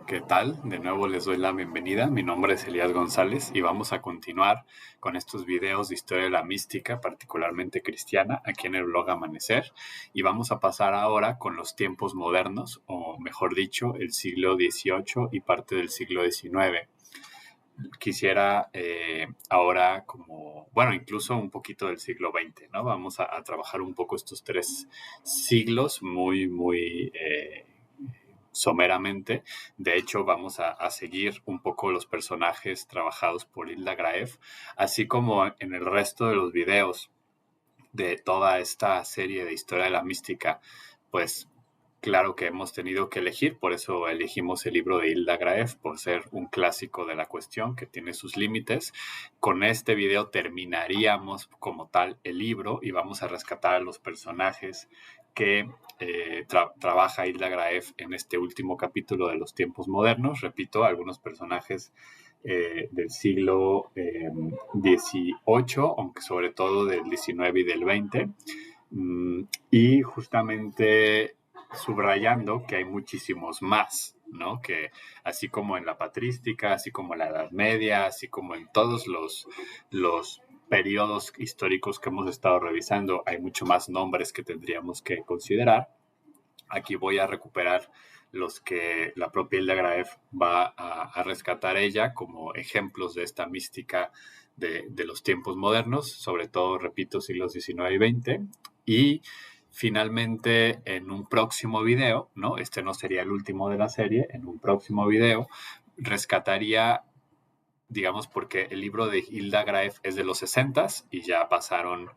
¿Qué tal? De nuevo les doy la bienvenida. Mi nombre es Elías González y vamos a continuar con estos videos de historia de la mística, particularmente cristiana, aquí en el blog Amanecer. Y vamos a pasar ahora con los tiempos modernos, o mejor dicho, el siglo XVIII y parte del siglo XIX. Quisiera ahora incluso un poquito del siglo XX, ¿no? Vamos a trabajar un poco estos tres siglos muy someramente. De hecho, vamos a seguir un poco los personajes trabajados por Hilda Graeff, así como en el resto de los videos de toda esta serie de historia de la mística, pues claro que hemos tenido que elegir, por eso elegimos el libro de Hilda Graeff, por ser un clásico de la cuestión que tiene sus límites. Con este video terminaríamos como tal el libro y vamos a rescatar a los personajes que trabaja Hilda Graeff en este último capítulo de los tiempos modernos. Repito, algunos personajes del siglo XVIII, aunque sobre todo del XIX y del XX. Y justamente subrayando que hay muchísimos más, ¿no? Que así como en la patrística, así como en la Edad Media, así como en todos los periodos históricos que hemos estado revisando, hay mucho más nombres que tendríamos que considerar. Aquí voy a recuperar los que la propia Hilda Graeff va a rescatar ella como ejemplos de esta mística de los tiempos modernos, sobre todo, repito, siglos XIX y XX. Y finalmente, en un próximo video, ¿no? Este no sería el último de la serie, en un próximo video rescataría, digamos, porque el libro de Hilda Graeff es de los 60s y ya pasaron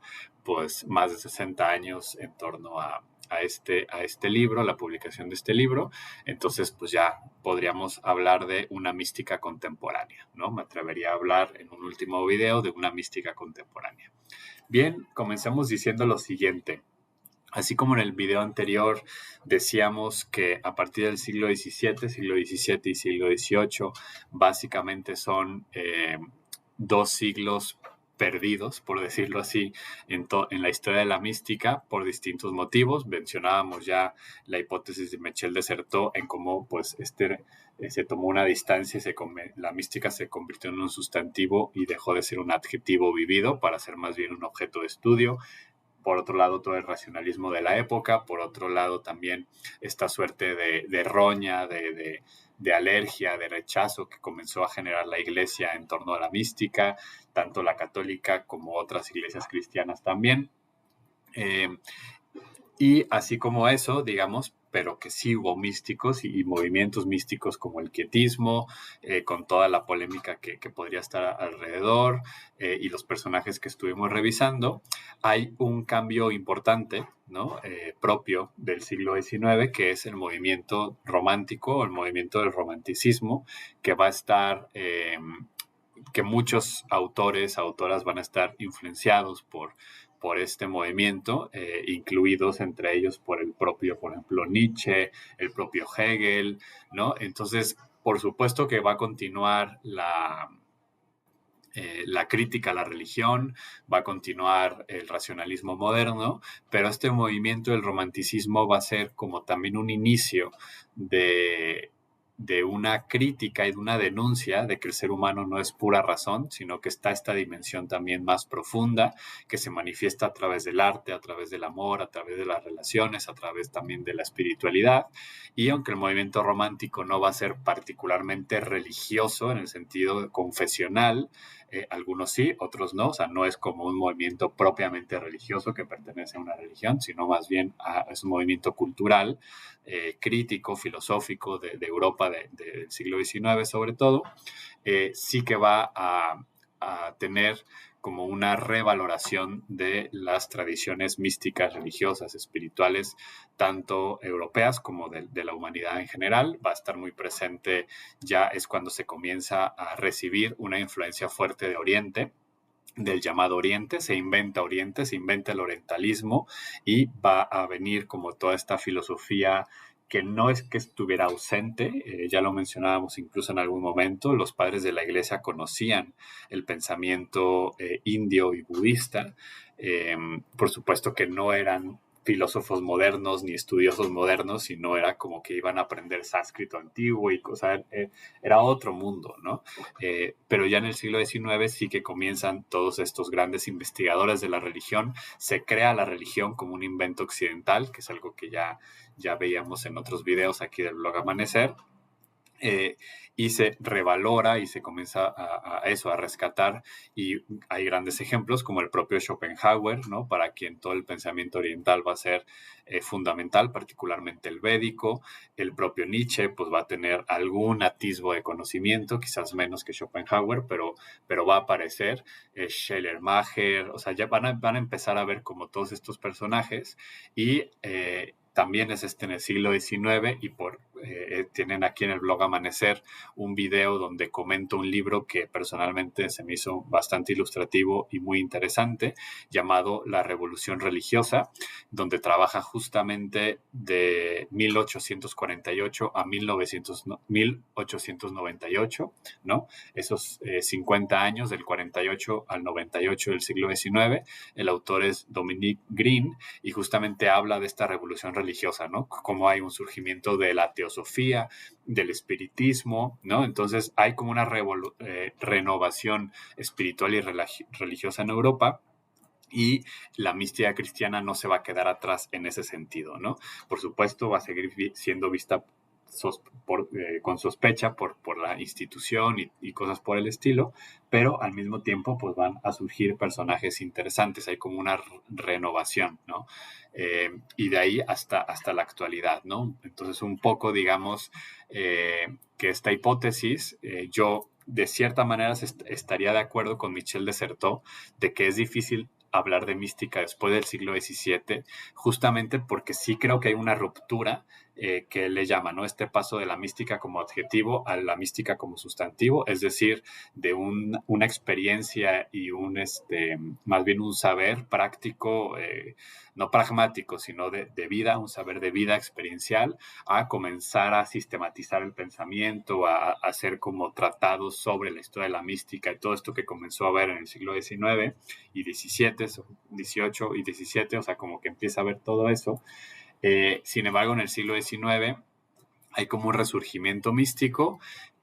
pues más de 60 años en torno a este libro, la publicación de este libro. Entonces, pues ya podríamos hablar de una mística contemporánea, ¿no? Me atrevería a hablar en un último video de una mística contemporánea. Bien, comencemos diciendo lo siguiente. Así como en el video anterior decíamos que a partir del siglo XVII y siglo XVIII básicamente son dos siglos perdidos, por decirlo así, en la historia de la mística por distintos motivos. Mencionábamos ya la hipótesis de Michel de Certeau en cómo pues se tomó una distancia y la mística se convirtió en un sustantivo y dejó de ser un adjetivo vivido para ser más bien un objeto de estudio. Por otro lado, todo el racionalismo de la época. Por otro lado, también esta suerte de roña, de alergia, de rechazo que comenzó a generar la iglesia en torno a la mística, tanto la católica como otras iglesias cristianas también. Y así como eso, digamos, pero que sí hubo místicos y movimientos místicos como el quietismo, con toda la polémica que podría estar alrededor y los personajes que estuvimos revisando, hay un cambio importante, ¿no? Propio del siglo XIX, que es el movimiento romántico o el movimiento del romanticismo, que va a estar... que muchos autoras van a estar influenciados por este movimiento, incluidos entre ellos por el propio, por ejemplo, Nietzsche, el propio Hegel, ¿no? Entonces, por supuesto que va a continuar la crítica a la religión, va a continuar el racionalismo moderno, pero este movimiento del romanticismo va a ser como también un inicio de una crítica y de una denuncia de que el ser humano no es pura razón, sino que está esta dimensión también más profunda que se manifiesta a través del arte, a través del amor, a través de las relaciones, a través también de la espiritualidad. Y aunque el movimiento romántico no va a ser particularmente religioso en el sentido confesional, algunos sí, otros no, o sea, no es como un movimiento propiamente religioso que pertenece a una religión, sino más bien es un movimiento cultural, crítico, filosófico de Europa del siglo XIX sobre todo, sí que va a tener como una revaloración de las tradiciones místicas, religiosas, espirituales, tanto europeas como de la humanidad en general. Va a estar muy presente, ya es cuando se comienza a recibir una influencia fuerte de Oriente, del llamado Oriente, se inventa el orientalismo y va a venir como toda esta filosofía que no es que estuviera ausente, ya lo mencionábamos incluso en algún momento, los padres de la iglesia conocían el pensamiento indio y budista, por supuesto que no eran filósofos modernos ni estudiosos modernos, sino era como que iban a aprender sánscrito antiguo y cosas, era otro mundo, ¿no? Pero ya en el siglo XIX sí que comienzan todos estos grandes investigadores de la religión, se crea la religión como un invento occidental, que es algo que ya veíamos en otros videos aquí del blog Amanecer, eh, y se revalora y se comienza a eso, a rescatar, y hay grandes ejemplos como el propio Schopenhauer, ¿no? Para quien todo el pensamiento oriental va a ser fundamental, particularmente el védico. El propio Nietzsche pues va a tener algún atisbo de conocimiento, quizás menos que Schopenhauer, pero va a aparecer. Schleiermacher, o sea, ya van a empezar a ver como todos estos personajes, y también es en el siglo XIX, y tienen aquí en el blog Amanecer un video donde comento un libro que personalmente se me hizo bastante ilustrativo y muy interesante, llamado La Revolución Religiosa, donde trabaja justamente de 1848 a 1898, ¿no? Esos 50 años, del 48 al 98 del siglo XIX. El autor es Dominique Green, y justamente habla de esta revolución religiosa, ¿no? Cómo hay un surgimiento de la teosofía, del espiritismo, ¿no? Entonces hay como una renovación espiritual y religiosa en Europa, y la mística cristiana no se va a quedar atrás en ese sentido, ¿no? Por supuesto, va a seguir siendo vista con sospecha por la institución y cosas por el estilo, pero al mismo tiempo pues van a surgir personajes interesantes, hay como una renovación, ¿no? Y de ahí hasta la actualidad, ¿no? Entonces un poco, digamos, que esta hipótesis, yo de cierta manera estaría de acuerdo con Michel de Certeau, de que es difícil hablar de mística después del siglo XVII, justamente porque sí creo que hay una ruptura que le llama, ¿no? Este paso de la mística como adjetivo a la mística como sustantivo, es decir, de una experiencia y más bien un saber práctico, no pragmático, sino de vida, un saber de vida experiencial, a comenzar a sistematizar el pensamiento, a hacer como tratados sobre la historia de la mística y todo esto que comenzó a ver en el siglo XIX y XVII, XVIII y XVII, o sea, como que empieza a ver todo eso. Sin embargo, en el siglo XIX hay como un resurgimiento místico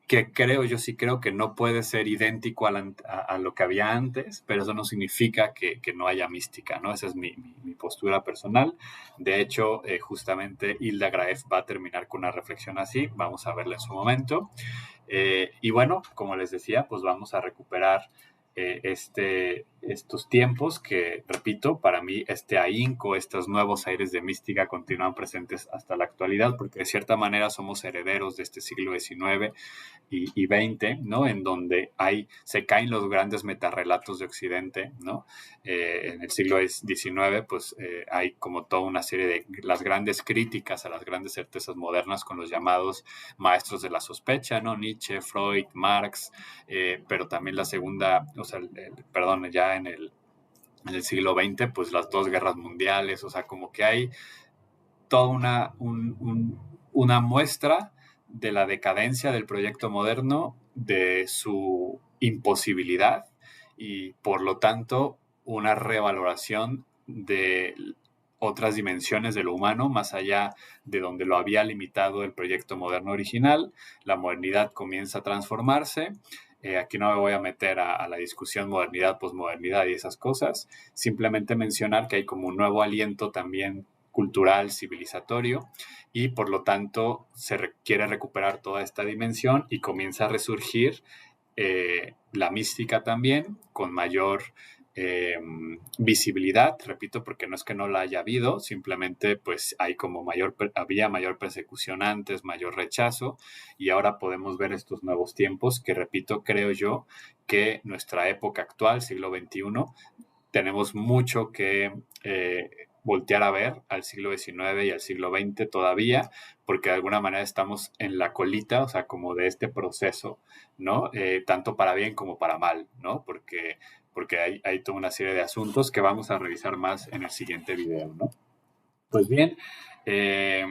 que yo sí creo que no puede ser idéntico a lo que había antes, pero eso no significa que no haya mística, ¿no? Esa es mi postura personal. De hecho, justamente Hilda Graef va a terminar con una reflexión así, vamos a verla en su momento. Y bueno, como les decía, pues vamos a recuperar estos tiempos que, repito, para mí este ahínco, estos nuevos aires de mística continúan presentes hasta la actualidad, porque de cierta manera somos herederos de este siglo XIX y XX, ¿no? En donde se caen los grandes metarrelatos de Occidente, ¿no? En el siglo XIX, pues hay como toda una serie de las grandes críticas a las grandes certezas modernas con los llamados maestros de la sospecha, ¿no? Nietzsche, Freud, Marx, pero también la segunda, o sea, perdón, ya en el siglo XX, pues las dos guerras mundiales, o sea, como que hay toda una muestra de la decadencia del proyecto moderno, de su imposibilidad, y por lo tanto una revaloración de otras dimensiones de lo humano más allá de donde lo había limitado el proyecto moderno original. La modernidad comienza a transformarse. Aquí no me voy a meter a la discusión modernidad, posmodernidad y esas cosas. Simplemente mencionar que hay como un nuevo aliento también cultural, civilizatorio, y por lo tanto se quiere recuperar toda esta dimensión y comienza a resurgir la mística también con mayor visibilidad, repito, porque no es que no la haya habido, simplemente pues hay como había mayor persecución antes, mayor rechazo, y ahora podemos ver estos nuevos tiempos que, repito, creo yo que nuestra época actual, siglo XXI, tenemos mucho que voltear a ver al siglo XIX y al siglo XX todavía, porque de alguna manera estamos en la colita, o sea, como de este proceso, ¿no? Tanto para bien como para mal, ¿no? Porque hay toda una serie de asuntos que vamos a revisar más en el siguiente video, ¿no? Pues bien, eh,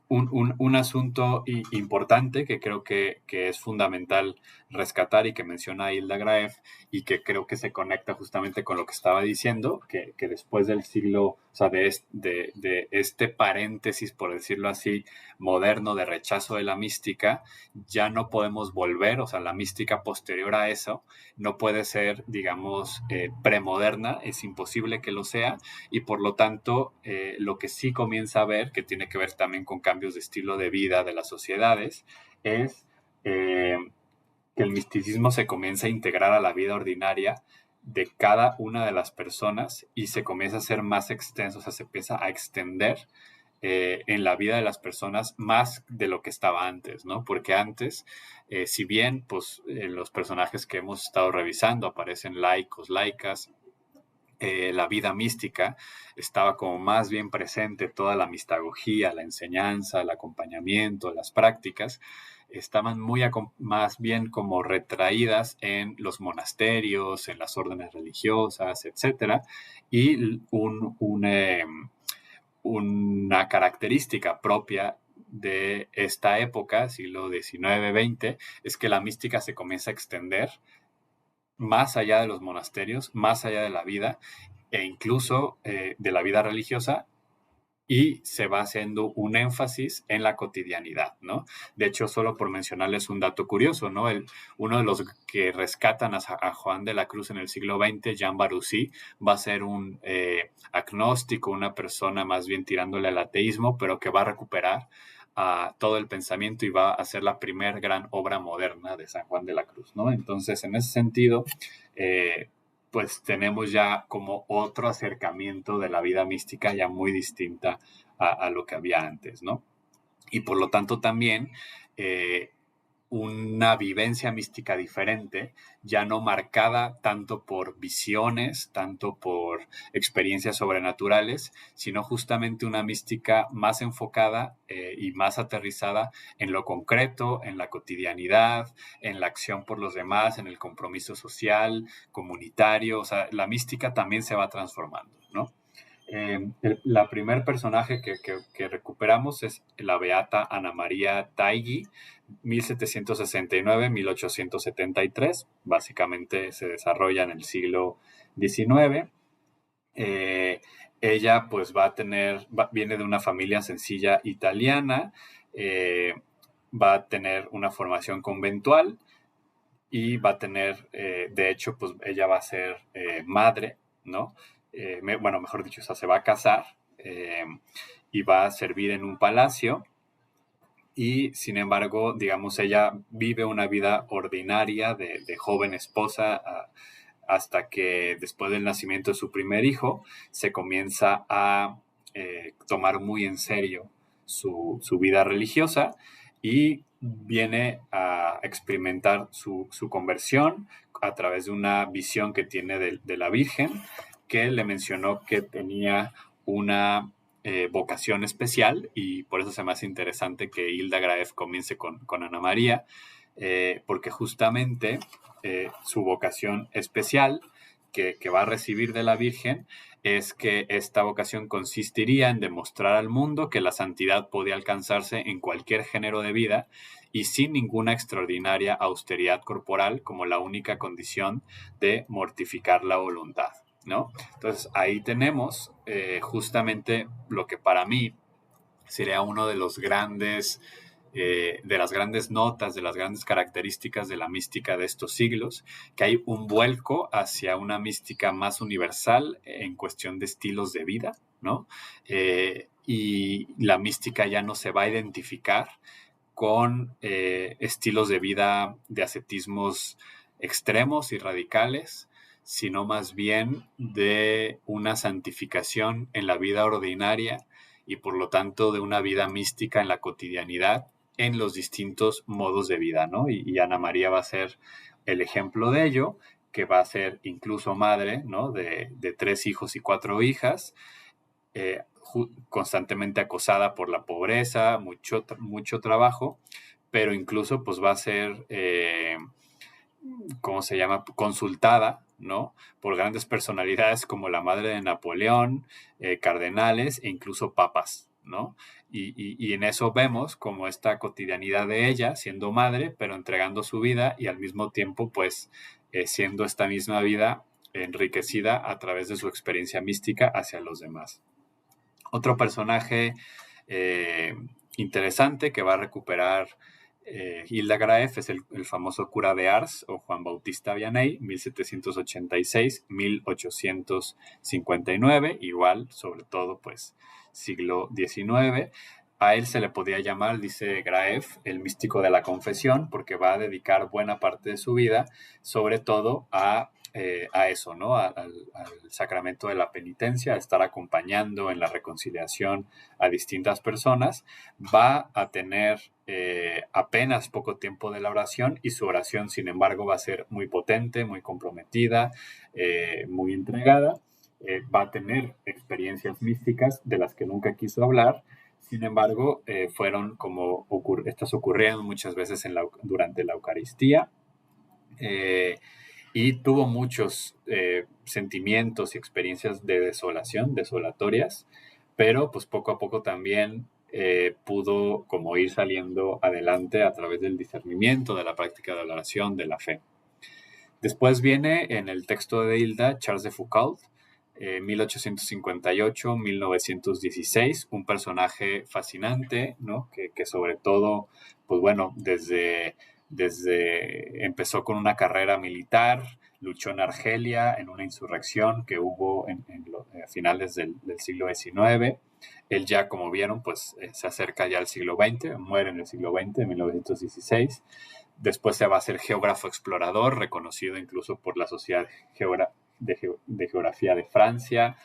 un asunto importante que creo que es fundamental rescatar y que menciona Hilda Graef, y que creo que se conecta justamente con lo que estaba diciendo, que después del siglo, o sea, de este paréntesis, por decirlo así, moderno de rechazo de la mística, ya no podemos volver, o sea, la mística posterior a eso no puede ser, digamos, premoderna, es imposible que lo sea, y por lo tanto, lo que sí comienza a ver, que tiene que ver también con cambios de estilo de vida de las sociedades, es que el misticismo se comienza a integrar a la vida ordinaria de cada una de las personas y se comienza a ser más extenso, o sea, se empieza a extender en la vida de las personas más de lo que estaba antes, ¿no? Porque antes, si bien, pues, los personajes que hemos estado revisando aparecen laicos, laicas, la vida mística estaba como más bien presente, toda la mistagogía, la enseñanza, el acompañamiento, las prácticas, estaban más bien como retraídas en los monasterios, en las órdenes religiosas, etcétera, y una característica propia de esta época, siglo XIX-XX, es que la mística se comienza a extender más allá de los monasterios, más allá de la vida e incluso de la vida religiosa, y se va haciendo un énfasis en la cotidianidad, ¿no? De hecho, solo por mencionarles un dato curioso, ¿no? Uno de los que rescatan a Juan de la Cruz en el siglo XX, Jean Barussi, va a ser un agnóstico, una persona más bien tirándole al ateísmo, pero que va a recuperar todo el pensamiento y va a ser la primer gran obra moderna de San Juan de la Cruz, ¿no? Entonces, en ese sentido, pues tenemos ya como otro acercamiento de la vida mística ya muy distinta a lo que había antes, ¿no? Y por lo tanto también una vivencia mística diferente, ya no marcada tanto por visiones, tanto por experiencias sobrenaturales, sino justamente una mística más enfocada y más aterrizada en lo concreto, en la cotidianidad, en la acción por los demás, en el compromiso social, comunitario. O sea, la mística también se va transformando, ¿no? La primer personaje que recuperamos es la beata Ana María Taigui, 1769-1873. Básicamente se desarrolla en el siglo XIX. Ella pues viene de una familia sencilla italiana, va a tener una formación conventual y va a tener, de hecho, pues ella va a ser madre, ¿no? Bueno, mejor dicho, o sea, se va a casar y va a servir en un palacio y, sin embargo, digamos, ella vive una vida ordinaria de joven esposa hasta que después del nacimiento de su primer hijo se comienza a tomar muy en serio su vida religiosa y viene a experimentar su conversión a través de una visión que tiene de la Virgen, que le mencionó que tenía una vocación especial, y por eso se me hace interesante que Hilda Graeff comience con Ana María, porque justamente su vocación especial que va a recibir de la Virgen es que esta vocación consistiría en demostrar al mundo que la santidad podía alcanzarse en cualquier género de vida y sin ninguna extraordinaria austeridad corporal como la única condición de mortificar la voluntad, ¿no? Entonces ahí tenemos justamente lo que para mí sería uno de los grandes de las grandes notas, de las grandes características de la mística de estos siglos, que hay un vuelco hacia una mística más universal en cuestión de estilos de vida, ¿no? Y la mística ya no se va a identificar con estilos de vida de ascetismos extremos y radicales, sino más bien de una santificación en la vida ordinaria y por lo tanto de una vida mística en la cotidianidad, en los distintos modos de vida, ¿no? Y Ana María va a ser el ejemplo de ello, que va a ser incluso madre, ¿no? De 3 hijos y 4 hijas, constantemente acosada por la pobreza, mucho trabajo, pero incluso pues va a ser, ¿cómo se llama? Consultada, ¿no? Por grandes personalidades como la madre de Napoleón, cardenales e incluso papas, ¿no? Y en eso vemos como esta cotidianidad de ella, siendo madre, pero entregando su vida y al mismo tiempo, pues, siendo esta misma vida enriquecida a través de su experiencia mística hacia los demás. Otro personaje interesante que va a recuperar Hilda Graeff es el famoso cura de Ars o Juan Bautista Vianney, 1786-1859, igual, sobre todo, pues, siglo XIX. A él se le podía llamar, dice Graeff, el místico de la confesión, porque va a dedicar buena parte de su vida, sobre todo a eso, ¿no? Al sacramento de la penitencia, a estar acompañando en la reconciliación a distintas personas. Va a tener apenas poco tiempo de la oración y su oración, sin embargo, va a ser muy potente, muy comprometida, muy entregada. Va a tener experiencias místicas de las que nunca quiso hablar. Sin embargo, fueron como estas ocurrieron muchas veces durante la Eucaristía. Y tuvo muchos sentimientos y experiencias de desolación, desolatorias, pero pues poco a poco también pudo como ir saliendo adelante a través del discernimiento, de la práctica de la oración, de la fe. Después viene en el texto de Hilda Charles de Foucault, 1858-1916, un personaje fascinante, ¿no? Que sobre todo, pues bueno, desde empezó con una carrera militar, luchó en Argelia en una insurrección que hubo a finales del siglo XIX. Él ya, como vieron, pues se acerca ya al siglo XX, muere en el siglo XX, en 1916. Después se va a ser geógrafo explorador, reconocido incluso por la Sociedad de Geografía de Francia.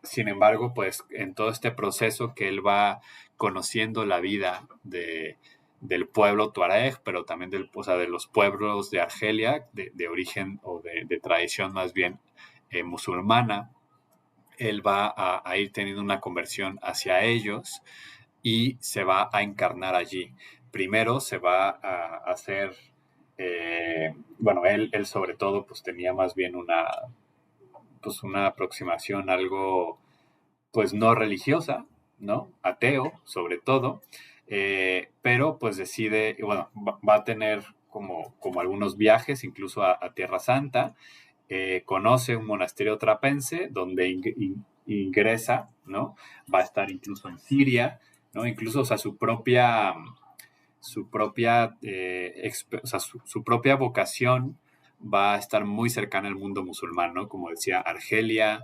Sin embargo, pues en todo este proceso que él va conociendo la vida del pueblo tuareg, pero también de los pueblos de Argelia, de origen o de tradición más bien musulmana, él va a ir teniendo una conversión hacia ellos y se va a encarnar allí. Primero se va a hacer, bueno, él sobre todo pues tenía más bien una aproximación algo pues no religiosa, ¿no? Ateo sobre todo, pero pues decide, bueno, va a tener como algunos viajes incluso a Tierra Santa, conoce un monasterio trapense donde ingresa, ¿no? Va a estar incluso en Siria, ¿no? Incluso, o sea, su propia vocación va a estar muy cercana al mundo musulmán, ¿no? Como decía, Argelia,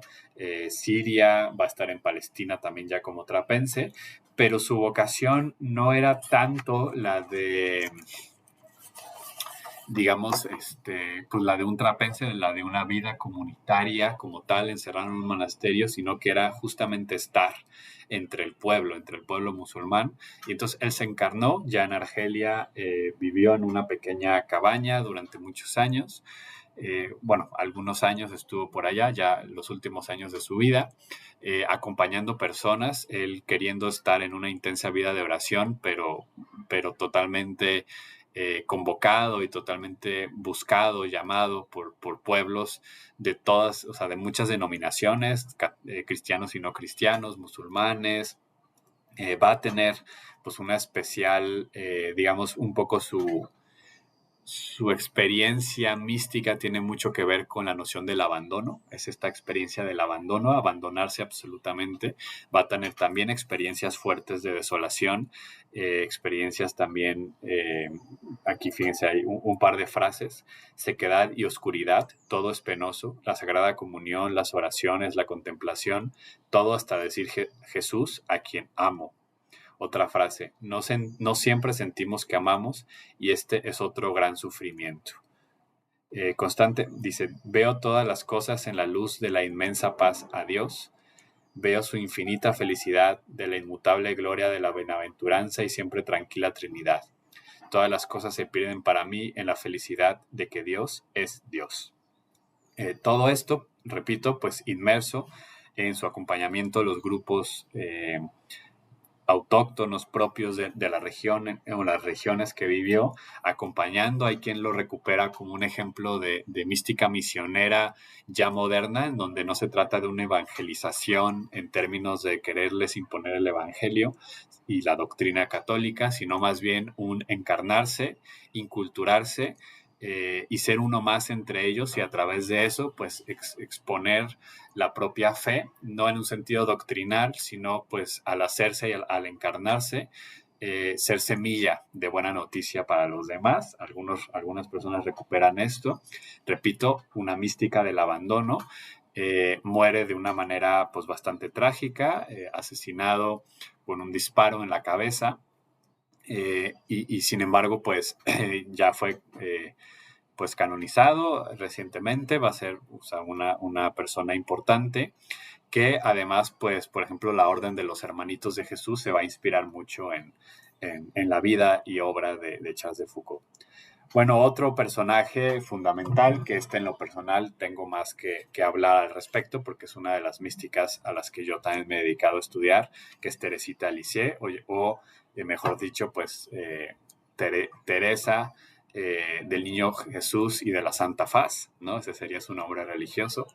Siria, va a estar en Palestina también ya como trapense, pero su vocación no era tanto la de, digamos, pues la de un trapense, la de una vida comunitaria como tal, encerrado en un monasterio, sino que era justamente estar entre el pueblo musulmán. Y entonces él se encarnó ya en Argelia, vivió en una pequeña cabaña durante muchos años. Bueno, algunos años estuvo por allá, ya los últimos años de su vida, acompañando personas, él queriendo estar en una intensa vida de oración, pero totalmente convocado y totalmente buscado, llamado por pueblos de todas, o sea, de muchas denominaciones, cristianos y no cristianos, musulmanes. Va a tener pues una especial, digamos, un poco su experiencia mística tiene mucho que ver con la noción del abandono. Es esta experiencia del abandono, abandonarse absolutamente. Va a tener también experiencias fuertes de desolación, experiencias también, aquí fíjense, hay un par de frases: sequedad y oscuridad, todo es penoso, la Sagrada Comunión, las oraciones, la contemplación, todo hasta decir Jesús, a quien amo. Otra frase: no siempre sentimos que amamos y este es otro gran sufrimiento. Constante dice: veo todas las cosas en la luz de la inmensa paz a Dios, veo su infinita felicidad de la inmutable gloria de la bienaventuranza y siempre tranquila Trinidad. Todas las cosas se pierden para mí en la felicidad de que Dios es Dios. Todo esto, repito, pues inmerso en su acompañamiento los grupos autóctonos propios de la región o las regiones que vivió, acompañando. Hay quien lo recupera como un ejemplo de mística misionera ya moderna, en donde no se trata de una evangelización en términos de quererles imponer el evangelio y la doctrina católica, sino más bien un encarnarse, inculturarse, y ser uno más entre ellos, y a través de eso pues exponer la propia fe, no en un sentido doctrinal, sino pues al hacerse y al encarnarse, ser semilla de buena noticia para los demás. Algunas personas recuperan esto. Repito, una mística del abandono. Muere de una manera pues bastante trágica, asesinado con un disparo en la cabeza, y sin embargo pues ya fue pues canonizado recientemente. Va a ser, o sea, una persona importante, que además, pues, por ejemplo, la Orden de los Hermanitos de Jesús se va a inspirar mucho en la vida y obra de Charles de Foucault. Bueno, otro personaje fundamental, que en lo personal tengo más que hablar al respecto, porque es una de las místicas a las que yo también me he dedicado a estudiar, que es Teresita de Lisieux, mejor dicho, pues Teresa del Niño Jesús y de la Santa Faz, ¿no? Ese sería su nombre religioso.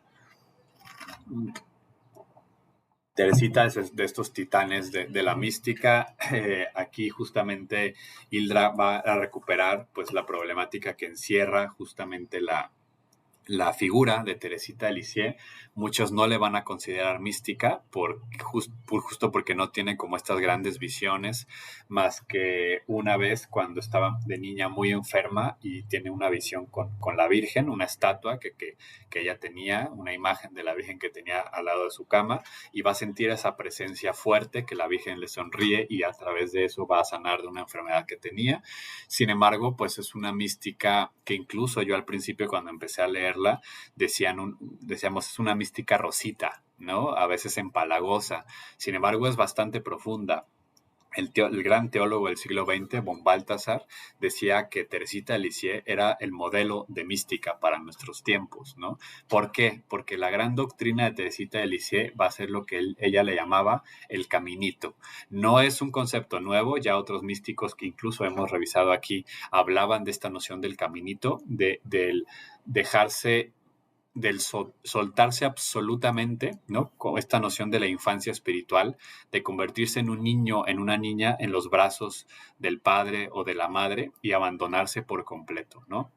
Teresita es de estos titanes de la mística. Aquí justamente Hildra va a recuperar pues la problemática que encierra justamente la figura de Teresita de Lisieux. Muchos no le van a considerar mística justo porque no tiene como estas grandes visiones, más que una vez cuando estaba de niña muy enferma y tiene una visión con la Virgen, una estatua que ella tenía, una imagen de la Virgen que tenía al lado de su cama, y va a sentir esa presencia fuerte, que la Virgen le sonríe, y a través de eso va a sanar de una enfermedad que tenía. Sin embargo, pues es una mística que incluso yo al principio, cuando empecé a leerla, decíamos, es una mística rosita, ¿no? A veces empalagosa. Sin embargo, es bastante profunda. El gran teólogo del siglo XX, von Balthasar, decía que Teresita de Lisieux era el modelo de mística para nuestros tiempos, ¿no? ¿Por qué? Porque la gran doctrina de Teresita de Lisieux va a ser lo que ella le llamaba el caminito. No es un concepto nuevo, ya otros místicos que incluso hemos revisado aquí hablaban de esta noción del caminito, del dejarse, del soltarse absolutamente, ¿no? Con esta noción de la infancia espiritual, de convertirse en un niño, en una niña, en los brazos del padre o de la madre, y abandonarse por completo, ¿no?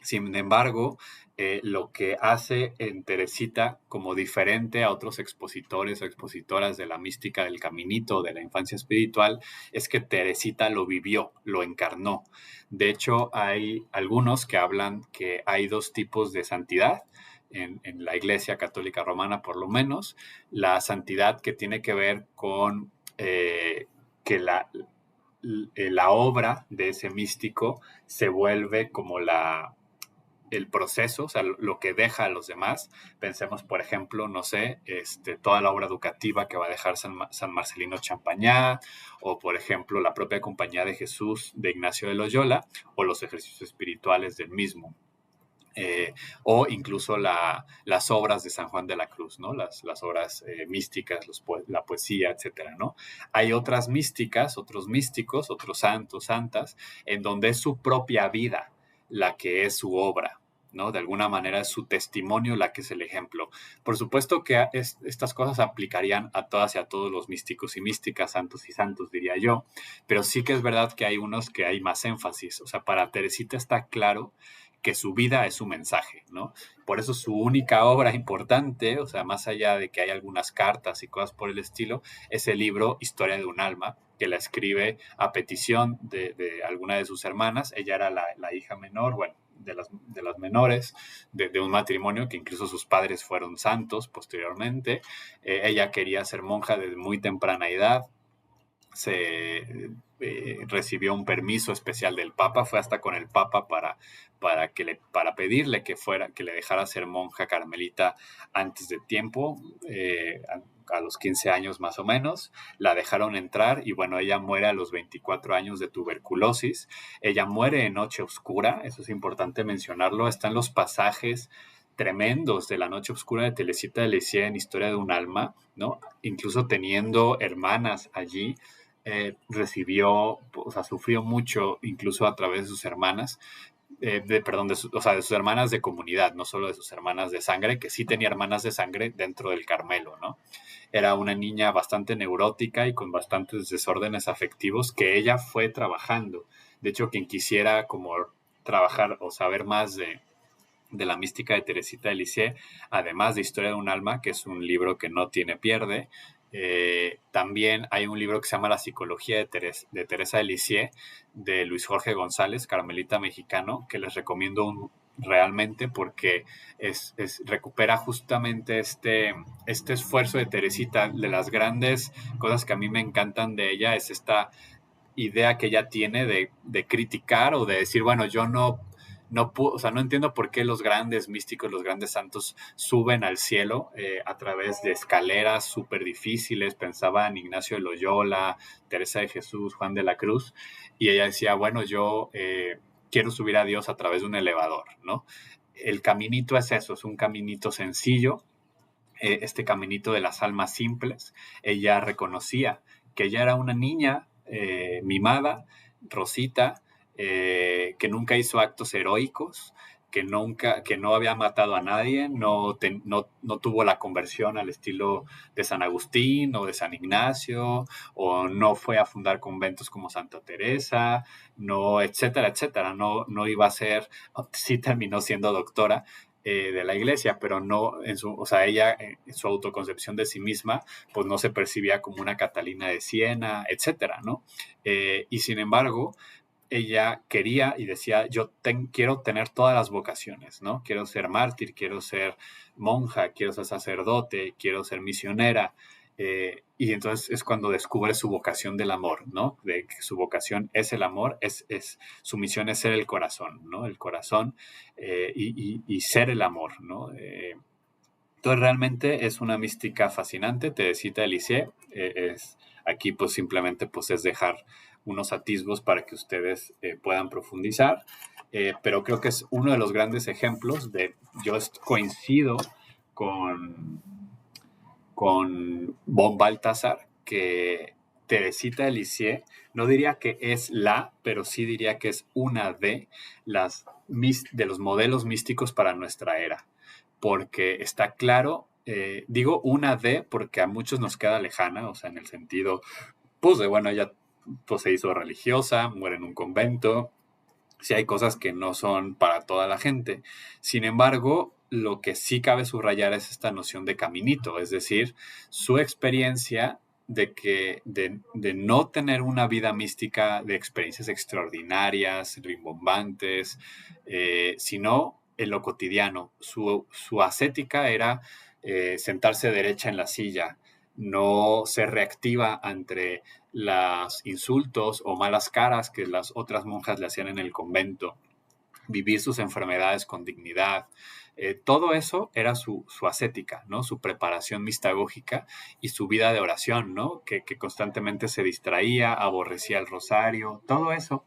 Sin embargo, lo que hace en Teresita como diferente a otros expositores o expositoras de la mística del caminito, de la infancia espiritual, es que Teresita lo vivió, lo encarnó. De hecho, hay algunos que hablan que hay dos tipos de santidad en la Iglesia Católica Romana, por lo menos. La santidad que tiene que ver con que la obra de ese místico se vuelve como el proceso, o sea, lo que deja a los demás. Pensemos, por ejemplo, no sé, toda la obra educativa que va a dejar San Marcelino Champagnat, o por ejemplo, la propia Compañía de Jesús de Ignacio de Loyola, o los ejercicios espirituales del mismo. O incluso las obras de San Juan de la Cruz, ¿no? Las obras místicas, la poesía, etcétera, ¿no? Hay otras místicas, otros místicos, otros santos, santas, en donde es su propia vida la que es su obra, ¿no? De alguna manera es su testimonio la que es el ejemplo. Por supuesto que estas cosas aplicarían a todas y a todos los místicos y místicas, santos y santos, diría yo, pero sí que es verdad que hay unos que hay más énfasis. O sea, para Teresita está claro que su vida es su mensaje, ¿no? Por eso su única obra importante, o sea, más allá de que hay algunas cartas y cosas por el estilo, es el libro Historia de un alma, que la escribe a petición de alguna de sus hermanas. Ella era la hija menor, bueno, de las menores de un matrimonio que incluso sus padres fueron santos posteriormente. Ella quería ser monja desde muy temprana edad. Recibió un permiso especial del Papa, fue hasta con el Papa para pedirle que le dejara ser monja carmelita antes de tiempo, a los 15 años más o menos. La dejaron entrar y bueno, ella muere a los 24 años de tuberculosis. Ella muere en Noche Oscura, eso es importante mencionarlo. Están los pasajes tremendos de la Noche Oscura de Teresita de Lisieux en Historia de un alma, ¿no? Incluso teniendo hermanas allí, recibió, o sea, sufrió mucho incluso a través de sus hermanas, perdón, o sea, de sus hermanas de comunidad, no solo de sus hermanas de sangre, que sí tenía hermanas de sangre dentro del Carmelo, ¿no? Era una niña bastante neurótica y con bastantes desórdenes afectivos que ella fue trabajando. De hecho, quien quisiera como trabajar o saber más de la mística de Teresita de Lisieux, además de Historia de un alma, que es un libro que no tiene pierde. También hay un libro que se llama La psicología de Teresa de Lisieux, de Luis Jorge González, carmelita mexicano, que les recomiendo realmente porque recupera justamente este esfuerzo de Teresita. De las grandes cosas que a mí me encantan de ella es esta idea que ella tiene de criticar o de decir, bueno, yo o sea, no entiendo por qué los grandes místicos, los grandes santos suben al cielo a través de escaleras súper difíciles. Pensaba en Ignacio de Loyola, Teresa de Jesús, Juan de la Cruz, y ella decía, bueno, yo quiero subir a Dios a través de un elevador, ¿no? El caminito es eso, es un caminito sencillo, este caminito de las almas simples. Ella reconocía que ella era una niña mimada, Rosita, que nunca hizo actos heroicos, que no había matado a nadie, no tuvo la conversión al estilo de San Agustín o de San Ignacio, o no fue a fundar conventos como Santa Teresa, no, etcétera, etcétera. No iba a ser, sí terminó siendo doctora de la iglesia, pero no o sea, ella en su autoconcepción de sí misma, pues no se percibía como una Catalina de Siena, etcétera, ¿no? Y sin embargo, ella quería y decía, yo quiero tener todas las vocaciones, ¿no? Quiero ser mártir, quiero ser monja, quiero ser sacerdote, quiero ser misionera. Y entonces es cuando descubre su vocación del amor, ¿no? De que su vocación es el amor, su misión es ser el corazón, ¿no? El corazón y ser el amor, ¿no? Entonces realmente es una mística fascinante. Teresita de Lisieux aquí pues simplemente pues es dejar unos atisbos para que ustedes puedan profundizar, pero creo que es uno de los grandes ejemplos yo coincido con von Balthasar, que Teresita de Lisieux, no diría que es pero sí diría que es una de los modelos místicos para nuestra era, porque está claro, digo una de porque a muchos nos queda lejana, o sea, en el sentido, pues de bueno, ella pues, se hizo religiosa, muere en un convento, sí hay cosas que no son para toda la gente. Sin embargo, lo que sí cabe subrayar es esta noción de caminito, es decir, su experiencia de no tener una vida mística de experiencias extraordinarias, rimbombantes, sino en lo cotidiano. Su ascética era sentarse derecha en la silla, no ser reactiva ante los insultos o malas caras que las otras monjas le hacían en el convento, vivir sus enfermedades con dignidad. Todo eso era su ascética, ¿no? Su preparación mistagógica y su vida de oración, ¿no? Que constantemente se distraía, aborrecía el rosario, todo eso.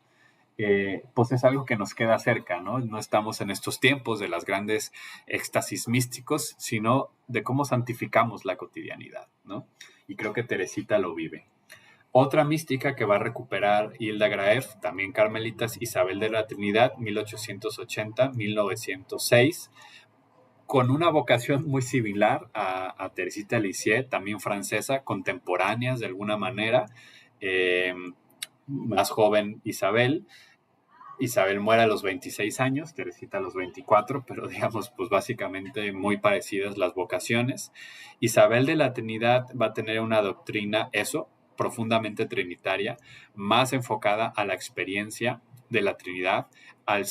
Pues es algo que nos queda cerca, ¿no? No estamos en estos tiempos de las grandes éxtasis místicos, sino de cómo santificamos la cotidianidad, ¿no? Y creo que Teresita lo vive. Otra mística que va a recuperar Hilda Graeff, también carmelitas, Isabel de la Trinidad, 1880-1906, con una vocación muy similar a Teresita de Lisieux, también francesa, contemporáneas de alguna manera, más joven Isabel. Isabel muere a los 26 años, Teresita a los 24, pero digamos, pues básicamente muy parecidas las vocaciones. Isabel de la Trinidad va a tener una doctrina, profundamente trinitaria, más enfocada a la experiencia de la Trinidad, a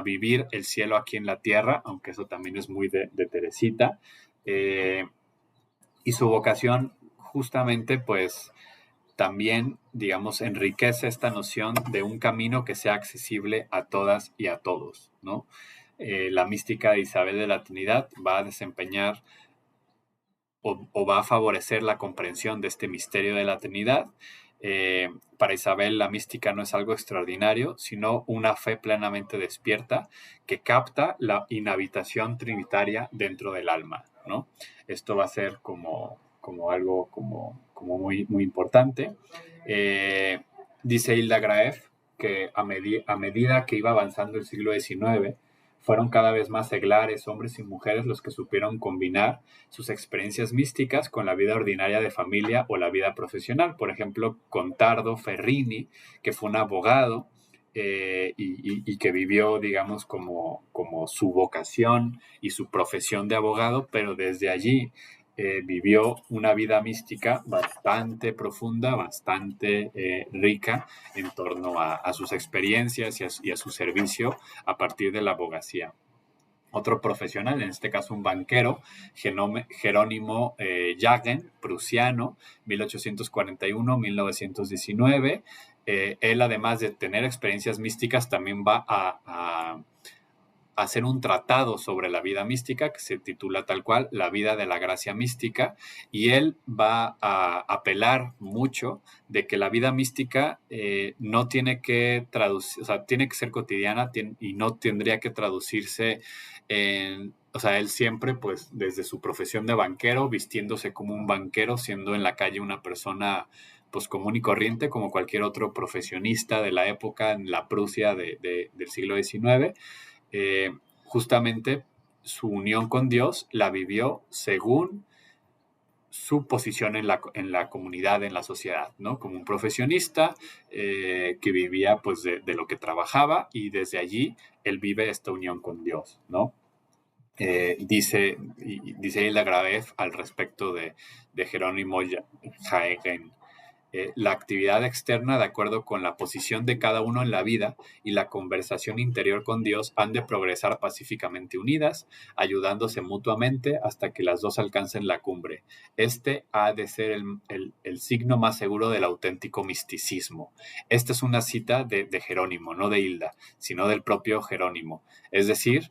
vivir el cielo aquí en la tierra, aunque eso también es muy de Teresita. Y su vocación justamente, pues, también, digamos, enriquece esta noción de un camino que sea accesible a todas y a todos, ¿no? La mística de Isabel de la Trinidad va a desempeñar o va a favorecer la comprensión de este misterio de la Trinidad. Para Isabel la mística no es algo extraordinario, sino una fe plenamente despierta que capta la inhabitación trinitaria dentro del alma, ¿no? Esto va a ser como algo muy, muy importante. Dice Hilda Graeff que a medida que iba avanzando el siglo XIX, fueron cada vez más seglares, hombres y mujeres, los que supieron combinar sus experiencias místicas con la vida ordinaria de familia o la vida profesional. Por ejemplo, Contardo Ferrini, que fue un abogado, y que vivió, digamos, como su vocación y su profesión de abogado, pero desde allí vivió una vida mística bastante profunda, bastante rica en torno a sus experiencias y a su servicio a partir de la abogacía. Otro profesional, en este caso un banquero, Jerónimo Jagen, prusiano, 1841-1919. Él, además de tener experiencias místicas, también va a hacer un tratado sobre la vida mística que se titula tal cual La vida de la gracia mística, y él va a apelar mucho de que la vida mística no tiene que traducir, o sea, tiene que ser cotidiana y no tendría que traducirse en, o sea, él siempre, pues, desde su profesión de banquero, vistiéndose como un banquero, siendo en la calle una persona pues común y corriente como cualquier otro profesionista de la época en la Prusia del siglo XIX. Justamente su unión con Dios la vivió según su posición en la comunidad, en la sociedad, ¿no? Como un profesionista que vivía pues de lo que trabajaba, y desde allí él vive esta unión con Dios, ¿no? Dice Hilda Graeff al respecto de Jerónimo Jaegen. La actividad externa, de acuerdo con la posición de cada uno en la vida, y la conversación interior con Dios, han de progresar pacíficamente unidas, ayudándose mutuamente hasta que las dos alcancen la cumbre. Este ha de ser el signo más seguro del auténtico misticismo. Esta es una cita de Jerónimo, no de Hilda, sino del propio Jerónimo. Es decir,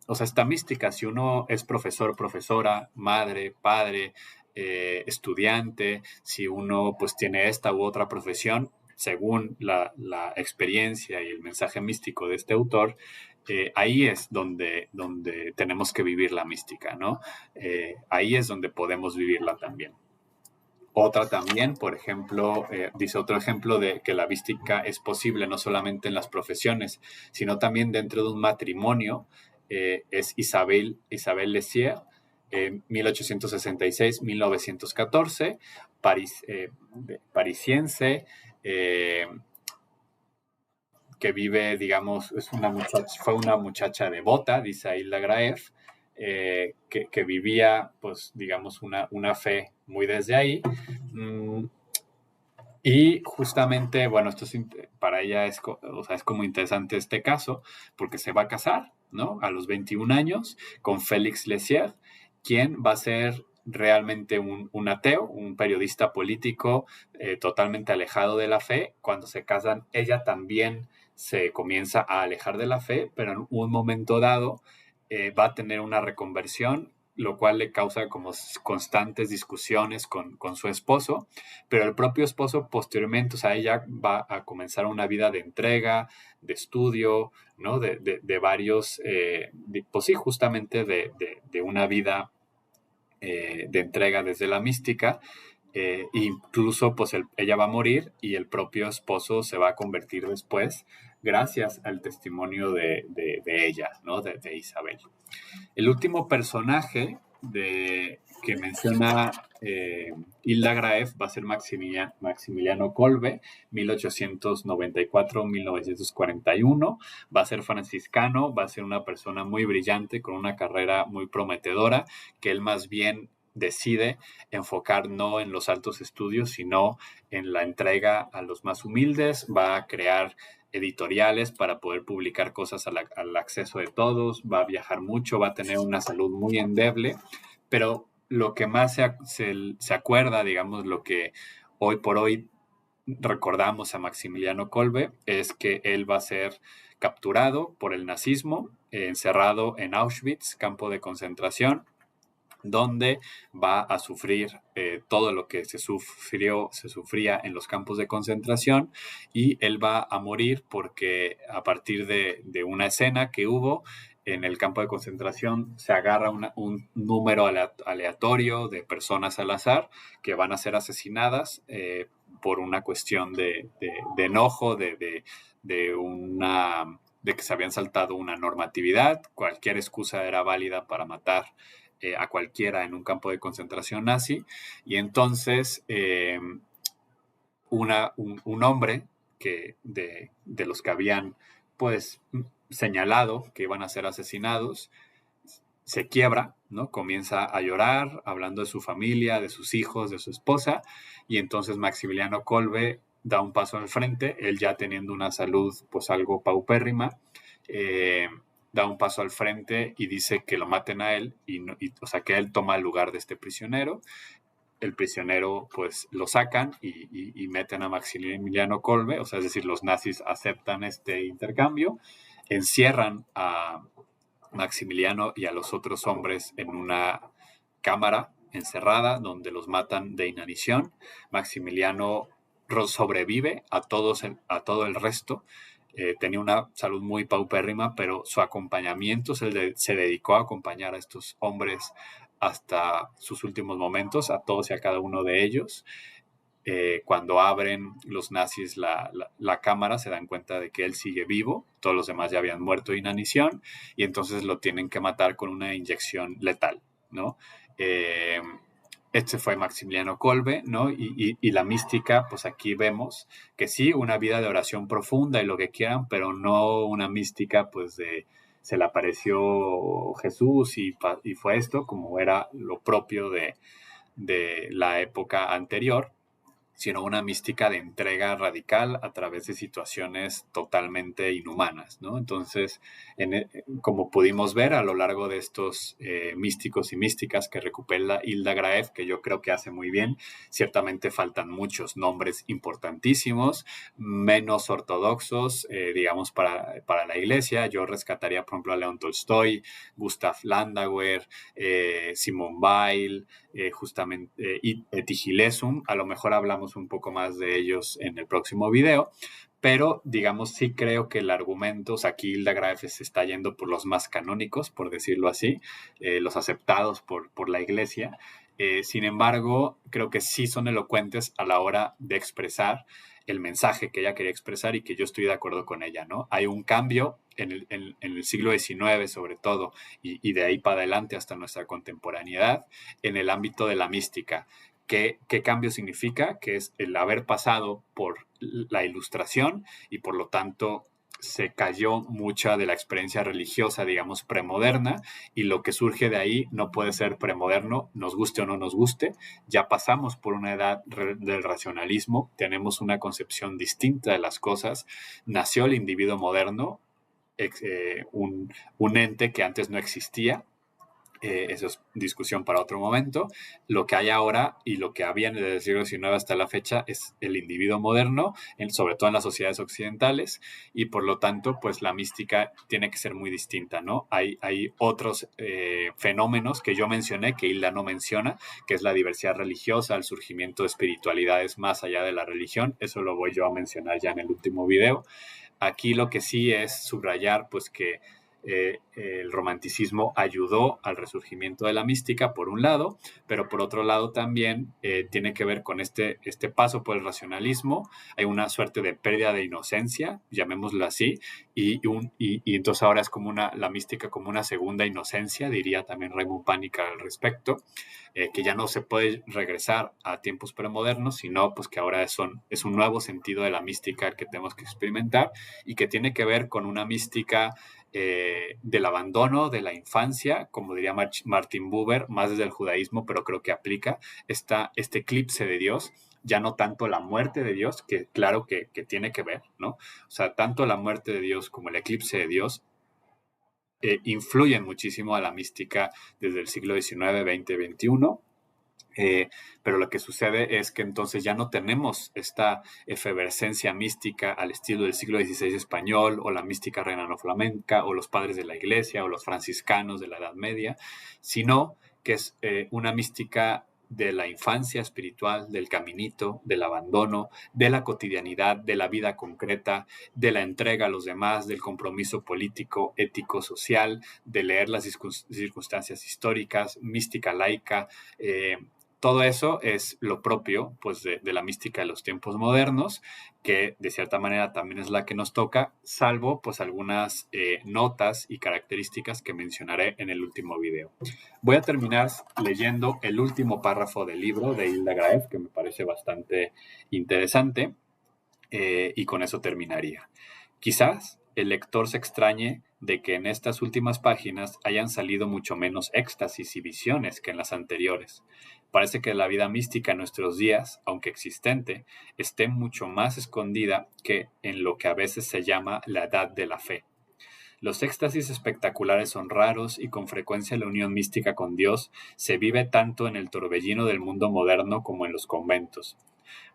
o sea, esta mística, si uno es profesor, profesora, madre, padre, estudiante, si uno pues tiene esta u otra profesión, según la experiencia y el mensaje místico de este autor, ahí es donde tenemos que vivir la mística, ¿no? Ahí es donde podemos vivirla también. Otra también, por essiemblo, dice otro ejemplo de que la mística es posible no solamente en las profesiones, sino también dentro de un matrimonio, es Isabel Lessier, 1866-1914, parisiense, que vive, digamos, fue una muchacha devota, dice Hilda Graeff, que vivía, pues, digamos, una fe muy desde ahí. Y justamente, bueno, para ella o sea, es como interesante este caso, porque se va a casar, ¿no? A los 21 años con Félix Lessier, quien va a ser realmente un ateo, un periodista político totalmente alejado de la fe. Cuando se casan, ella también se comienza a alejar de la fe, pero en un momento dado va a tener una reconversión, lo cual le causa como constantes discusiones con su esposo, pero el propio esposo posteriormente, o sea, ella va a comenzar una vida de entrega, de estudio, ¿no? De varios, pues sí, justamente de una vida de entrega desde la mística. Incluso pues ella va a morir y el propio esposo se va a convertir después gracias al testimonio de ella, ¿no? De Isabel. El último personaje que menciona Hilda Graeff va a ser Maximiliano Kolbe, 1894-1941. Va a ser franciscano, va a ser una persona muy brillante, con una carrera muy prometedora, que él más bien decide enfocar no en los altos estudios, sino en la entrega a los más humildes. Va a crear editoriales para poder publicar cosas al acceso de todos, va a viajar mucho, va a tener una salud muy endeble, pero lo que más se acuerda, digamos, lo que hoy por hoy recordamos a Maximiliano Kolbe, es que él va a ser capturado por el nazismo, encerrado en Auschwitz, campo de concentración, donde va a sufrir todo lo que se sufría en los campos de concentración, y él va a morir porque a partir de una escena que hubo en el campo de concentración se agarra un número aleatorio de personas al azar que van a ser asesinadas por una cuestión de enojo, de que se habían saltado una normatividad. Cualquier excusa era válida para matar a cualquiera en un campo de concentración nazi, y entonces un hombre de los que habían pues señalado que iban a ser asesinados, se quiebra, ¿no? Comienza a llorar, hablando de su familia, de sus hijos, de su esposa, y entonces Maximiliano Kolbe da un paso al frente, él ya teniendo una salud pues algo paupérrima, da un paso al frente y dice que lo maten a él, o sea, que él toma el lugar de este prisionero. El prisionero pues lo sacan y meten a Maximiliano Kolbe, o sea, es decir, los nazis aceptan este intercambio, encierran a Maximiliano y a los otros hombres en una cámara encerrada donde los matan de inanición. Maximiliano sobrevive a todo el resto. Tenía una salud muy paupérrima, pero su acompañamiento se dedicó a acompañar a estos hombres hasta sus últimos momentos, a todos y a cada uno de ellos. Cuando abren los nazis la cámara, se dan cuenta de que él sigue vivo, todos los demás ya habían muerto de inanición, y entonces lo tienen que matar con una inyección letal, ¿no? Este fue Maximiliano Kolbe, ¿no? Y la mística, pues aquí vemos que sí, una vida de oración profunda y lo que quieran, pero no una mística, pues se le apareció Jesús y fue esto, como era lo propio de la época anterior, sino una mística de entrega radical a través de situaciones totalmente inhumanas, ¿no? Entonces, como pudimos ver a lo largo de estos místicos y místicas que recupera Hilda Graeff, que yo creo que hace muy bien, ciertamente faltan muchos nombres importantísimos, menos ortodoxos, digamos, para la iglesia. Yo rescataría, por ejemplo, a León Tolstoy, Gustav Landauer, Simone Weil, justamente Tigilesum. A lo mejor hablamos un poco más de ellos en el próximo video, pero digamos sí creo que el argumento, o sea, aquí Hilda Graeff se está yendo por los más canónicos, por decirlo así, los aceptados por la iglesia. Sin embargo, creo que sí son elocuentes a la hora de expresar el mensaje que ella quería expresar y que yo estoy de acuerdo con ella, ¿no? Hay un cambio en el siglo XIX sobre todo y de ahí para adelante hasta nuestra contemporaneidad en el ámbito de la mística. ¿Qué cambio significa? Que es el haber pasado por la Ilustración y por lo tanto se cayó mucha de la experiencia religiosa, digamos, premoderna, y lo que surge de ahí no puede ser premoderno, nos guste o no nos guste. Ya pasamos por una edad del racionalismo, tenemos una concepción distinta de las cosas, nació el individuo moderno, un ente que antes no existía. Eso es discusión para otro momento. Lo que hay ahora y lo que había desde el siglo XIX hasta la fecha es el individuo moderno, sobre todo en las sociedades occidentales, y por lo tanto, pues la mística tiene que ser muy distinta, ¿no? Hay otros fenómenos que yo mencioné, que Hilda no menciona, que es la diversidad religiosa, el surgimiento de espiritualidades más allá de la religión. Eso lo voy yo a mencionar ya en el último video. Aquí lo que sí es subrayar, pues que el romanticismo ayudó al resurgimiento de la mística, por un lado, pero por otro lado también tiene que ver con este paso por el racionalismo. Hay una suerte de pérdida de inocencia, llamémoslo así, y entonces ahora es como la mística como una segunda inocencia, diría también Raymond Pánica al respecto, que ya no se puede regresar a tiempos premodernos, sino pues que ahora es un nuevo sentido de la mística que tenemos que experimentar y que tiene que ver con una mística del abandono de la infancia, como diría Martin Buber, más desde el judaísmo, pero creo que aplica este eclipse de Dios, ya no tanto la muerte de Dios, que claro que tiene que ver, ¿no? O sea, tanto la muerte de Dios como el eclipse de Dios influyen muchísimo a la mística desde el siglo XIX, XX, XXI. Pero lo que sucede es que entonces ya no tenemos esta efervescencia mística al estilo del siglo XVI español, o la mística renano-flamenca, o los padres de la iglesia, o los franciscanos de la Edad Media, sino que es una mística de la infancia espiritual, del caminito, del abandono, de la cotidianidad, de la vida concreta, de la entrega a los demás, del compromiso político, ético, social, de leer las circunstancias históricas, mística laica. Todo eso es lo propio, pues, de la mística de los tiempos modernos, que de cierta manera también es la que nos toca, salvo pues algunas notas y características que mencionaré en el último video. Voy a terminar leyendo el último párrafo del libro de Hilda Graeff, que me parece bastante interesante. y con eso terminaría. Quizás el lector se extrañe de que en estas últimas páginas hayan salido mucho menos éxtasis y visiones que en las anteriores. Parece que la vida mística en nuestros días, aunque existente, esté mucho más escondida que en lo que a veces se llama la edad de la fe. Los éxtasis espectaculares son raros y con frecuencia la unión mística con Dios se vive tanto en el torbellino del mundo moderno como en los conventos.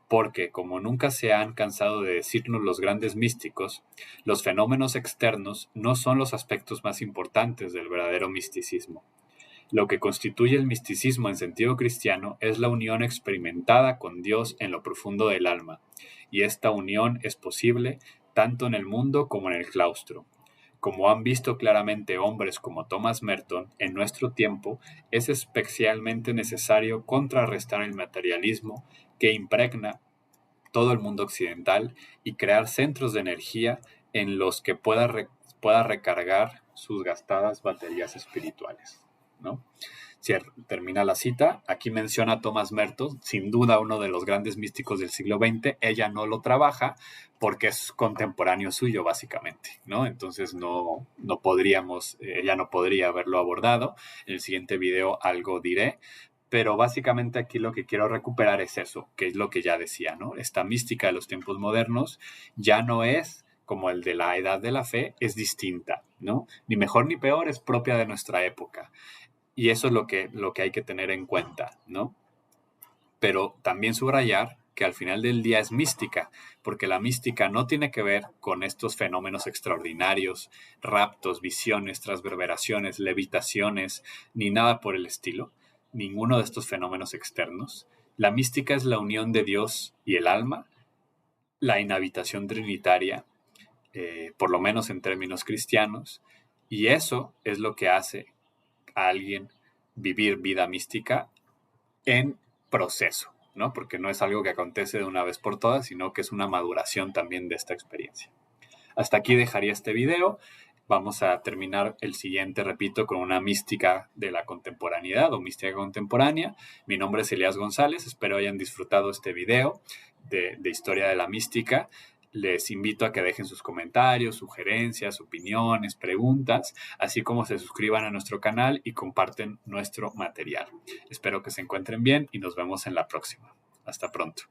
Porque, como nunca se han cansado de decirnos los grandes místicos, los fenómenos externos no son los aspectos más importantes del verdadero misticismo. Lo que constituye el misticismo en sentido cristiano es la unión experimentada con Dios en lo profundo del alma, y esta unión es posible tanto en el mundo como en el claustro. Como han visto claramente hombres como Thomas Merton, en nuestro tiempo es especialmente necesario contrarrestar el materialismo que impregna todo el mundo occidental y crear centros de energía en los que pueda recargar sus gastadas baterías espirituales, ¿no? Termina la cita. Aquí menciona a Thomas Merton, sin duda uno de los grandes místicos del siglo XX. Ella no lo trabaja porque es contemporáneo suyo, básicamente, ¿no? Entonces ella no podría haberlo abordado. En el siguiente video algo diré, pero básicamente aquí lo que quiero recuperar es eso, que es lo que ya decía, ¿no? Esta mística de los tiempos modernos ya no es como el de la edad de la fe, es distinta, ¿no? Ni mejor ni peor, es propia de nuestra época. Y eso es lo que hay que tener en cuenta, ¿no? Pero también subrayar que al final del día es mística, porque la mística no tiene que ver con estos fenómenos extraordinarios, raptos, visiones, transverberaciones, levitaciones, ni nada por el estilo, ninguno de estos fenómenos externos. La mística es la unión de Dios y el alma, la inhabitación trinitaria, por lo menos en términos cristianos, y eso es lo que hace a alguien vivir vida mística en proceso, ¿no? Porque no es algo que acontece de una vez por todas, sino que es una maduración también de esta experiencia. Hasta aquí dejaría este video. Vamos a terminar el siguiente, repito, con una mística de la contemporaneidad o mística contemporánea. Mi nombre es Elías González. Espero hayan disfrutado este video de historia de la mística. Les invito a que dejen sus comentarios, sugerencias, opiniones, preguntas, así como se suscriban a nuestro canal y comparten nuestro material. Espero que se encuentren bien y nos vemos en la próxima. Hasta pronto.